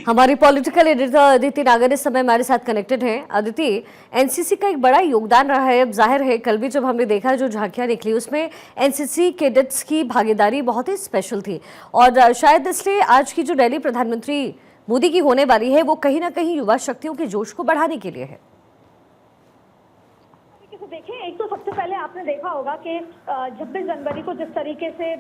हमारी political editor Aditi नागर इस समय हमारे साथ कनेक्टेड हैं। अदिति, एनसीसी का एक बड़ा योगदान रहा है। अब जाहिर है कल भी जब हमने देखा जो झांकियां निकली उसमें एनसीसी कैडेट्स की भागीदारी बहुत ही स्पेशल थी और शायद इसलिए आज की जो रैली प्रधानमंत्री मोदी की होने वाली है वो कहीं ना कहीं युवा शक्तियों के जोश को बढ़ाने के लिए है। देखें, एक तो सबसे पहले आपने देखा होगा कि 26 जनवरी को जिस तरीके से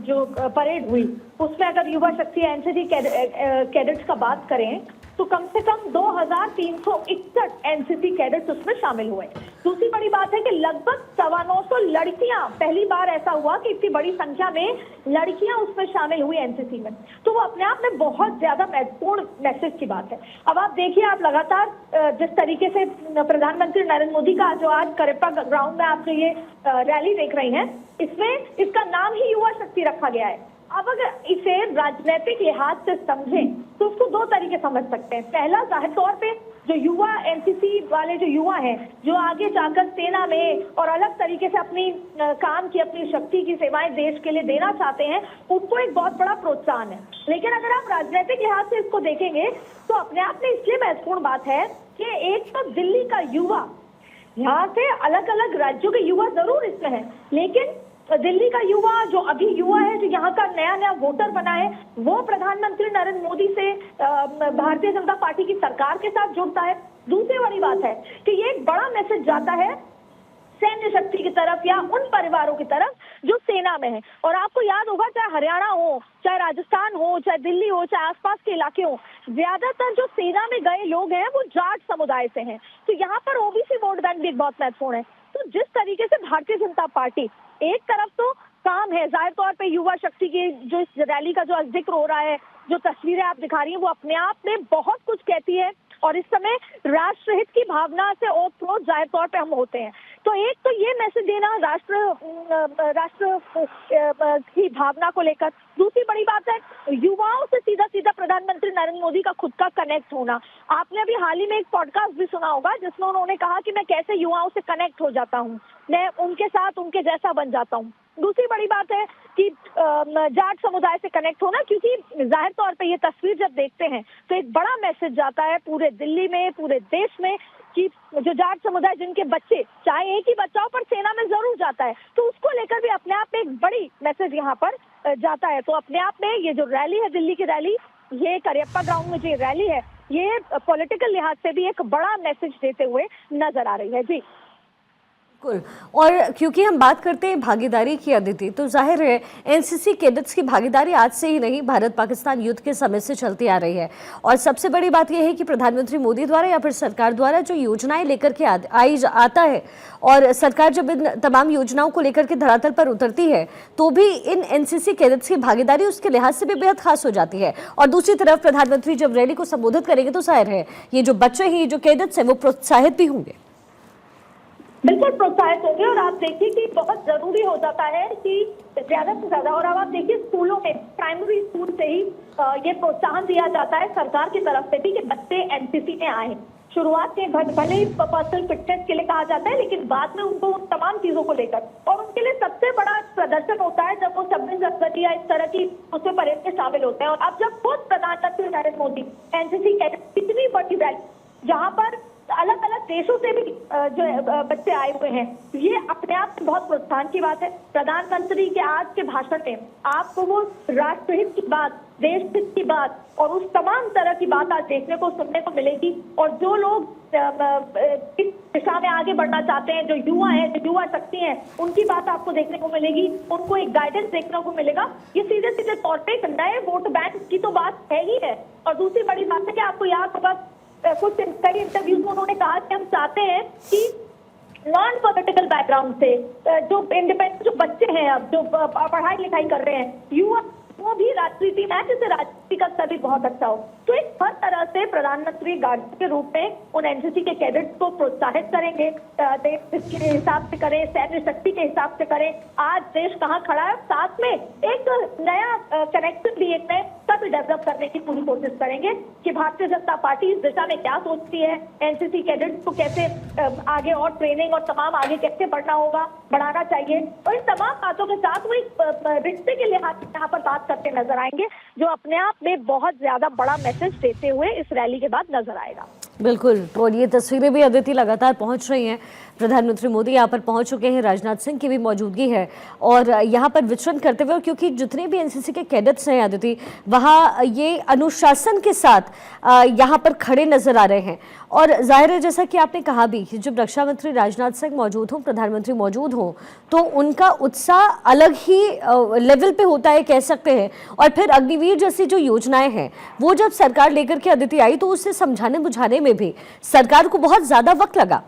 जो परेड हुई उसमें अगर युवा शक्ति एनसीसी कैडेट्स का बात करें तो कम से कम 2361 एनसीसी कैडेट्स उसमें शामिल हुए। दूसरी बड़ी बात है कि लगभग 925 लड़कियां, पहली बार ऐसा हुआ कि इतनी बड़ी संख्या में लड़कियां उसमें शामिल हुई एनसीसी में, तो वो अपने आप में बहुत ज्यादा महत्वपूर्ण मैसेज की बात है। अब आप देखिए, आप लगातार जिस तरीके से प्रधानमंत्री नरेंद्र मोदी का जो आज करेप्पा ग्राउंड में आप जो ये रैली देख रही हैं, इसमें इसका नाम ही युवा शक्ति रखा गया है। अब अगर इसे राजनीतिक लिहाज से समझें तो उसको दो तरीके समझ सकते हैं। पहला, जाहिर तौर पे जो युवा एनसीसी वाले जो युवा हैं जो आगे जाकर सेना में और अलग तरीके से अपनी काम की, अपनी शक्ति की सेवाएं देश के लिए देना चाहते हैं, उनको एक बहुत बड़ा प्रोत्साहन है। लेकिन अगर आप राजनीतिक लिहाज से इसको देखेंगे तो अपने आप में इसलिए महत्वपूर्ण बात है कि एक तो दिल्ली का युवा, यहाँ से अलग अलग राज्यों के युवा जरूर इसमें है, लेकिन दिल्ली का युवा जो अभी युवा है, जो यहाँ का नया नया वोटर बना है, वो प्रधानमंत्री नरेंद्र मोदी से भारतीय जनता पार्टी की सरकार के साथ जुड़ता है। दूसरी बड़ी बात है कि ये एक बड़ा मैसेज जाता है सैन्य शक्ति की तरफ या उन परिवारों की तरफ जो सेना में है। और आपको याद होगा, चाहे हरियाणा हो, चाहे राजस्थान हो, चाहे दिल्ली हो, चाहे आसपास के इलाके हो, ज्यादातर जो सेना में गए लोग हैं वो जाट समुदाय से हैं। तो यहाँ पर ओबीसी वोट बैंक भी बहुत महत्वपूर्ण है। तो जिस तरीके से भारतीय जनता पार्टी एक तरफ तो काम है, जाहिर तौर पे युवा शक्ति की जो इस रैली का जो जिक्र हो रहा है, जो तस्वीरें आप दिखा रही हैं, वो अपने आप में बहुत कुछ कहती है। और इस समय राष्ट्रहित की भावना से ओतप्रोत जाहिर तौर पे हम होते हैं। तो एक तो ये मैसेज देना राष्ट्र की भावना को लेकर। दूसरी बड़ी बात है युवाओं से सीधा सीधा प्रधानमंत्री नरेंद्र मोदी का खुद का कनेक्ट होना। आपने अभी हाल ही में एक पॉडकास्ट भी सुना होगा जिसमें उन्होंने कहा कि मैं कैसे युवाओं से कनेक्ट हो जाता हूँ, मैं उनके साथ उनके जैसा बन जाता हूँ। दूसरी बड़ी बात है कि जाट समुदाय से कनेक्ट होना, क्योंकि जाहिर तौर पे ये तस्वीर जब देखते हैं तो एक बड़ा मैसेज जाता है पूरे दिल्ली में, पूरे देश में, कि जो जाट समुदाय जिनके बच्चे, चाहे एक ही बच्चा हो पर सेना में जरूर जाता है, तो उसको लेकर भी अपने आप में एक बड़ी मैसेज यहाँ पर जाता है। तो अपने आप में ये जो रैली है, दिल्ली की रैली, ये करियप्पा ग्राउंड में जो रैली है, ये पॉलिटिकल लिहाज से भी एक बड़ा मैसेज देते हुए नजर आ रही है। जी और क्योंकि हम बात करते हैं भागीदारी की अदिति, तो जाहिर है एनसीसी कैडेट्स की भागीदारी आज से ही नहीं, भारत पाकिस्तान युद्ध के समय से चलती आ रही है। और सबसे बड़ी बात यह है कि प्रधानमंत्री मोदी द्वारा या फिर सरकार द्वारा जो योजनाएं लेकर के आता है, और सरकार जब इन तमाम योजनाओं को लेकर के धरातल पर उतरती है तो भी इन एनसीसी कैडेट्स की भागीदारी उसके लिहाज से भी बेहद खास हो जाती है। और दूसरी तरफ प्रधानमंत्री जब रैली को संबोधित करेंगे तो जाहिर है ये जो बच्चे हैं, जो कैडेट्स हैं, वो प्रोत्साहित भी होंगे। बिल्कुल प्रोत्साहित होंगे। और आप देखिए कि बहुत जरूरी हो जाता है कि ज्यादा से ज्यादा, और अब आप देखिए स्कूलों में, प्राइमरी स्कूल से ही ये प्रोत्साहन दिया जाता है सरकार की तरफ से भी कि बच्चे एनसीसी में आए। शुरुआत में भले ही पर्सनल फिटनेस के लिए कहा जाता है, लेकिन बाद में उनको उन तमाम चीजों को लेकर, और उनके लिए सबसे बड़ा प्रदर्शन होता है जब वो 26 जनवरी या इस तरह की उसमें परेड में शामिल होते हैं। और अब जब खुद प्रधानमंत्री नरेंद्र मोदी एनसीसी कैडेट इतनी बड़ी रैली, जहाँ पर अलग अलग देशों से भी जो बच्चे आए हुए हैं, ये अपने आप में बहुत प्रोत्साहन की बात है। प्रधानमंत्री के आज के भाषण में आपको वो राष्ट्रहित की बात, देश हित की बात और उस तमाम तरह की बात आज देखने को, सुनने को मिलेगी। और जो लोग इस दिशा में आगे बढ़ना चाहते हैं, जो युवा हैं, जो युवा शक्ति हैं, उनकी बात आपको देखने को मिलेगी, उनको एक गाइडेंस देखने को मिलेगा। ये सीधे सीधे तौर पे एक नए वोट बैंक की तो बात है ही है। और दूसरी बड़ी बात है कि आपको याद होगा कुछ कई इंटरव्यूज में उन्होंने कहा कि हम चाहते हैं कि नॉन पॉलिटिकल बैकग्राउंड से जो इंडिपेंडेंट जो बच्चे हैं, अब जो पढ़ाई लिखाई कर रहे हैं, युवा, वो भी राजनीति में, जिससे राजनीति का स्तर भी बहुत अच्छा हो। तो एक हर तरह से प्रधानमंत्री गार्ड के रूप में उन एनसीसी के कैडेट्स को प्रोत्साहित करेंगे, देश के हिसाब से करें, सैन्य शक्ति के हिसाब से करें। आज देश कहाँ खड़ा है, साथ में एक नया कनेक्शन भी, एक नए उसका भी डेवलप करने की पूरी कोशिश करेंगे कि भारतीय जनता पार्टी इस दिशा में क्या सोचती है, एनसीसी कैडेट्स को कैसे आगे और ट्रेनिंग और तमाम आगे कैसे बढ़ाना चाहिए, और इन तमाम बातों के साथ वो एक रिश्ते के लिहाज यहाँ पर बात करते नजर आएंगे, जो अपने आप में बहुत ज्यादा बड़ा मैसेज देते हुए इस रैली के बाद नजर आएगा। बिल्कुल, और ये तस्वीरें भी अदिति लगातार पहुंच रही हैं। प्रधानमंत्री मोदी यहाँ पर पहुंच चुके हैं, राजनाथ सिंह की भी मौजूदगी है और यहाँ पर विचरण करते हुए, क्योंकि जितने भी एनसीसी के कैडेट्स हैं अदिति, वहाँ ये अनुशासन के साथ यहाँ पर खड़े नजर आ रहे हैं। और जाहिर है, जैसा कि आपने कहा भी कि जब रक्षा मंत्री राजनाथ सिंह मौजूद हों, प्रधानमंत्री मौजूद हों, तो उनका उत्साह अलग ही लेवल पे होता है, कह सकते हैं। और फिर अग्निवीर जैसी जो योजनाएं हैं, वो जब सरकार लेकर के अदिति आई, तो उसे समझाने बुझाने में भी सरकार को बहुत ज्यादा वक्त लगा।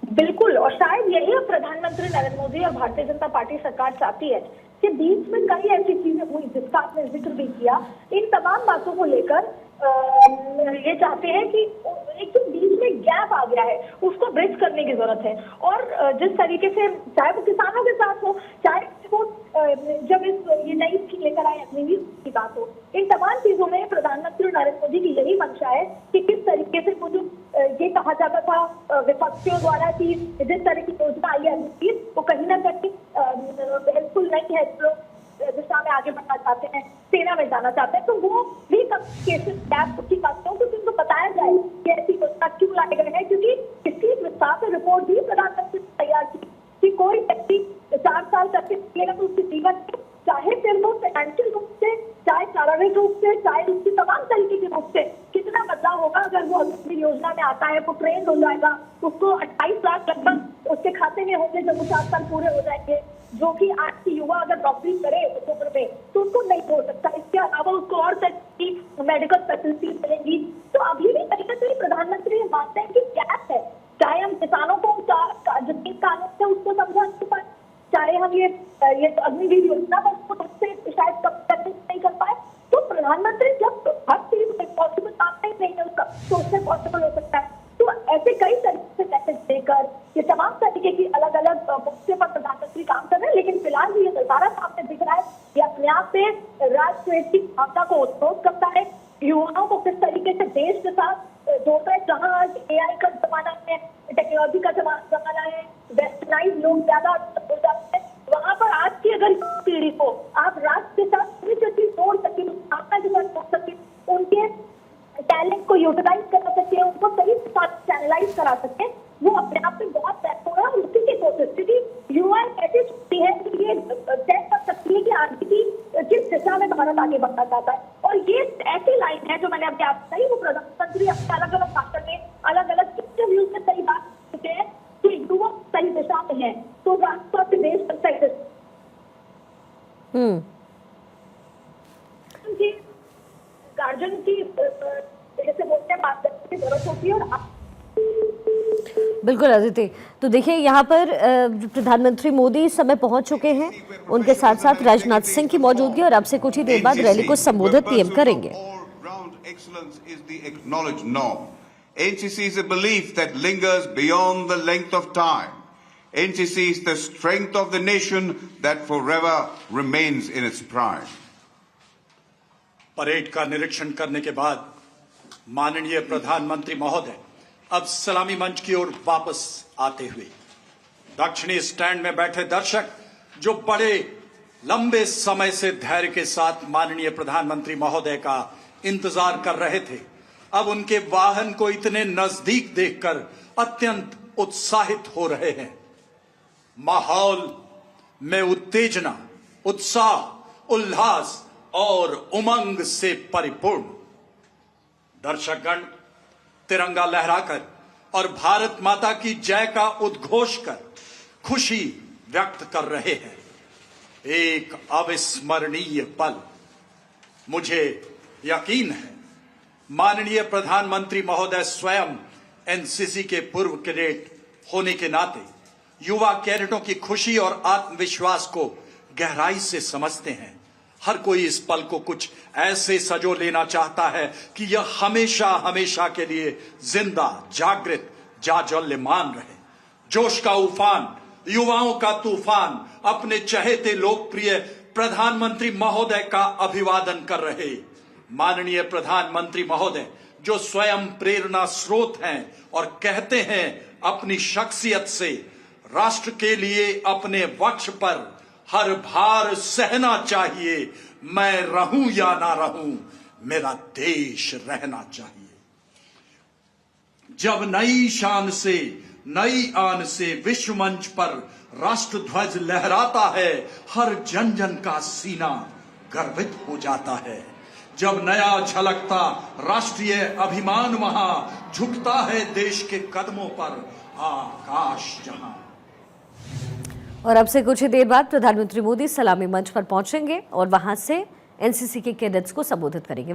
बिल्कुल, और शायद यही अब प्रधानमंत्री नरेंद्र मोदी और भारतीय जनता पार्टी सरकार चाहती है कि बीच में कई ऐसी चीजें हुई जिसका आपने जिक्र भी किया। इन तमाम बातों को लेकर ये चाहते हैं कि एक जो बीच में गैप आ गया है उसको ब्रिज करने की जरूरत है। और जिस तरीके से चाहे वो किसानों के साथ हो, चाहे वो जब ये नई स्कीम लेकर आए अग्निवीर की बात हो, इन तमाम चीजों में प्रधानमंत्री नरेंद्र मोदी की यही मंशा है कि किस तरीके से वो जो ये कहा जाता था विपक्षियों द्वारा कि जिस तरह की योजना आई है वो कहीं ना कहीं हेल्पफुल नहीं है, दिशा में आगे बढ़ना चाहते हैं, सेना में जाना चाहते हैं, तो वो भी केसेस गैप की बातों को उनको बताया जाए कि ऐसी योजना क्यों लाए गए हैं। क्योंकि इसकी विस्तार से रिपोर्ट भी प्रधानमंत्री ने तैयार की कि कोई व्यक्ति 4 साल करके निकलेगा तो उसके जीवन में चाहे फिर वो फाइनेंशियल रूप से, चाहे शारीरिक रूप से, चाहे उसकी तमाम तरीके के रूप से कितना बदलाव होगा अगर वो अग्निवीर योजना में आता है। वो ट्रेन हो जाएगा, उसको 28 लाख लगभग उसके खाते में होंगे जब वो 4 साल पूरे हो जाएंगे, जो कि आज की युवा अगर नौकरी करे उस उम्र में तो उसको नहीं हो सकता। इसके अलावा उसको और तरह की मेडिकल फैसिलिटी मिलेंगी। तो अभी भी तरीके से प्रधानमंत्री मानते हैं कि गैप है, चाहे हम किसानों को जमीन कानून से उसको समझा नहीं पाए, चाहे हम ये अग्निवीर योजना पर उसको उससे शायद कब नहीं कर पाए। तो प्रधानमंत्री जब हर चीज पॉसिबल काम नहीं है उसका, तो उससे पॉसिबल हो सकता है। तो ऐसे कई तरीके से मैसेज देकर ये तमाम तरीके की अलग अलग मुद्दे पर प्रधानमंत्री काम कर रहे हैं। लेकिन फिलहाल ये नजारा सामने दिख रहा है, ये अपने आप में राष्ट्र की भावना को उत्सव करता है, युवाओं को किस तरीके से देश के साथ जोड़ता है। जहाँ आज एआई का जमाना है, टेक्नोलॉजी का जमाना है, वेस्टर्नाइज लोग ज्यादा हो जाते हैं, वहां पर आज की अगर पीढ़ी को आप राष्ट्र के साथ पूरी चीज जोड़ सके, भावना के साथ जोड़ सके, उनके टैलेंट को यूटिलाइज करा सके, उनको सही चैनलाइज करा सके, वो अपने आप में बहुत महत्वपूर्ण है। और उसी की कोशिश, क्योंकि युवा ऐसी छुट्टी है कि ये तय कर सकती है कि आगे की किस दिशा में भारत आगे बढ़ना चाहता है। और ये ऐसी लाइन है जो मैंने अपने आप कही, वो प्रधानमंत्री अपने अलग अलग भाषण में, अलग अलग इंटरव्यूज में कई बात चुके हैं कि युवा सही दिशा में है तो राष्ट्र और देश पर सही गार्जियन की जैसे बोलते हैं बात करने की जरूरत होती है। और बिल्कुल अदिति, तो देखिए यहाँ पर प्रधानमंत्री मोदी इस समय पहुंच चुके हैं, उनके साथ साथ राजनाथ सिंह की मौजूदगी, और अब से कुछ ही देर बाद रैली को संबोधित पीएम करेंगे। NCC is a belief that lingers beyond the length of time. NCC is the strength of the nation that forever remains in its pride. Parade का निरीक्षण करने के बाद माननीय प्रधानमंत्री महोदय अब सलामी मंच की ओर वापस आते हुए दक्षिणी स्टैंड में बैठे दर्शक जो बड़े लंबे समय से धैर्य के साथ माननीय प्रधानमंत्री महोदय का इंतजार कर रहे थे, अब उनके वाहन को इतने नजदीक देखकर अत्यंत उत्साहित हो रहे हैं। माहौल में उत्तेजना, उत्साह, उल्लास और उमंग से परिपूर्ण। दर्शकगण तिरंगा लहराकर और भारत माता की जय का उद्घोष कर खुशी व्यक्त कर रहे हैं। एक अविस्मरणीय पल। मुझे यकीन है माननीय प्रधानमंत्री महोदय स्वयं एनसीसी के पूर्व कैडेट होने के नाते युवा कैडेटों की खुशी और आत्मविश्वास को गहराई से समझते हैं। हर कोई इस पल को कुछ ऐसे सजो लेना चाहता है कि यह हमेशा हमेशा के लिए जिंदा, जागृत, जाज्वल्यमान रहे। जोश का उफान, युवाओं का तूफान अपने चहेते लोकप्रिय प्रधानमंत्री महोदय का अभिवादन कर रहे। माननीय प्रधानमंत्री महोदय जो स्वयं प्रेरणा स्रोत हैं और कहते हैं अपनी शख्सियत से राष्ट्र के लिए अपने वक्ष पर हर भार सहना चाहिए। मैं रहूं या ना रहूं, मेरा देश रहना चाहिए। जब नई शान से नई आन से विश्व मंच पर राष्ट्र ध्वज लहराता है, हर जन जन का सीना गर्वित हो जाता है। जब नया झलकता राष्ट्रीय अभिमान वहां झुकता है देश के कदमों पर आकाश जहां। और अब से कुछ ही देर बाद प्रधानमंत्री मोदी सलामी मंच पर पहुंचेंगे और वहां से एनसीसी के कैडेट्स को संबोधित करेंगे।